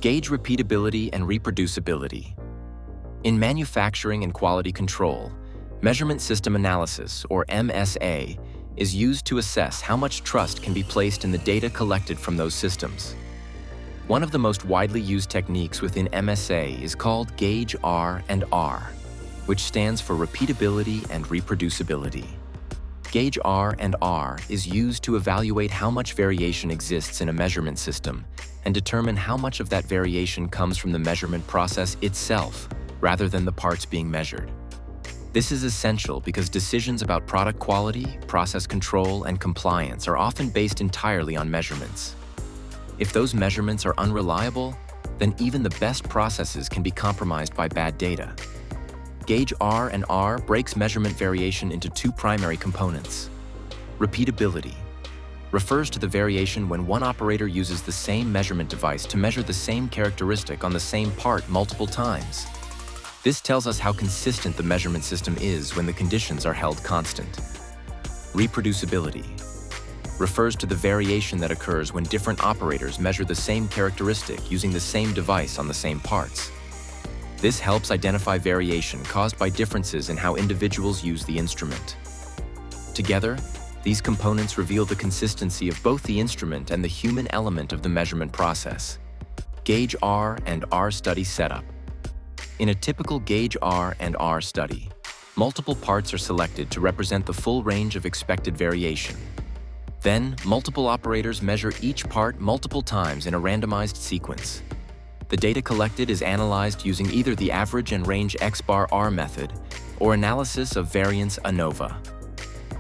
Gauge repeatability and reproducibility. In manufacturing and quality control, measurement system analysis, or MSA, is used to assess how much trust can be placed in the data collected from those systems. One of the most widely used techniques within MSA is called Gage R&R, which stands for repeatability and reproducibility. Gage R&R is used to evaluate how much variation exists in a measurement system and determine how much of that variation comes from the measurement process itself, rather than the parts being measured. This is essential because decisions about product quality, process control, and compliance are often based entirely on measurements. If those measurements are unreliable, then even the best processes can be compromised by bad data. Gage R&R breaks measurement variation into two primary components. Repeatability refers to the variation when one operator uses the same measurement device to measure the same characteristic on the same part multiple times. This tells us how consistent the measurement system is when the conditions are held constant. Reproducibility refers to the variation that occurs when different operators measure the same characteristic using the same device on the same parts. This helps identify variation caused by differences in how individuals use the instrument. Together, these components reveal the consistency of both the instrument and the human element of the measurement process. Gage R&R study setup. In a typical Gage R&R study, multiple parts are selected to represent the full range of expected variation. Then, multiple operators measure each part multiple times in a randomized sequence. The data collected is analyzed using either the average and range X-bar-R method or analysis of variance ANOVA.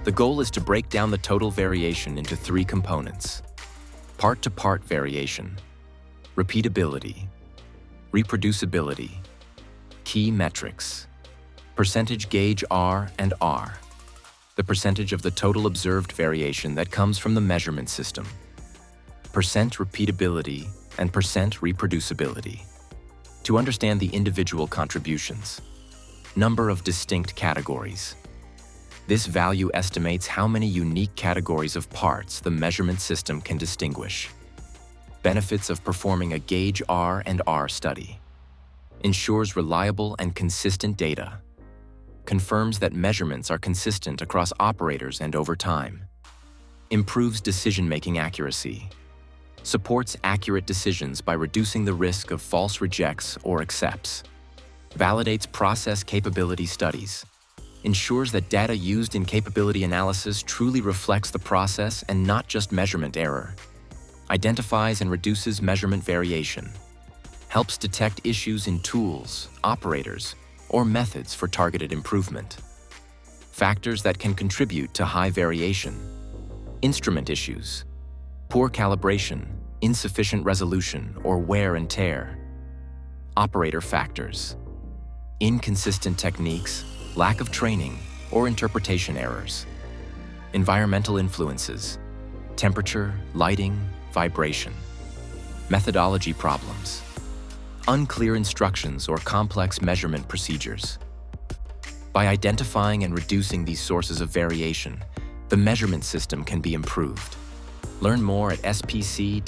The goal is to break down the total variation into three components: part-to-part variation, repeatability, reproducibility, key metrics, percentage Gage R&R, the percentage of the total observed variation that comes from the measurement system, percent repeatability, and percent reproducibility. To understand the individual contributions, number of distinct categories. This value estimates how many unique categories of parts the measurement system can distinguish. Benefits of performing a Gage R&R study. Ensures reliable and consistent data. Confirms that measurements are consistent across operators and over time. Improves decision-making accuracy. Supports accurate decisions by reducing the risk of false rejects or accepts. Validates process capability studies. Ensures that data used in capability analysis truly reflects the process and not just measurement error. Identifies and reduces measurement variation. Helps detect issues in tools, operators, or methods for targeted improvement. Factors that can contribute to high variation. Instrument issues. Poor calibration, insufficient resolution, or wear and tear. Operator factors. Inconsistent techniques, lack of training, or interpretation errors. Environmental influences. Temperature, lighting, vibration. Methodology problems. Unclear instructions or complex measurement procedures. By identifying and reducing these sources of variation, the measurement system can be improved. Learn more at spc-us.com.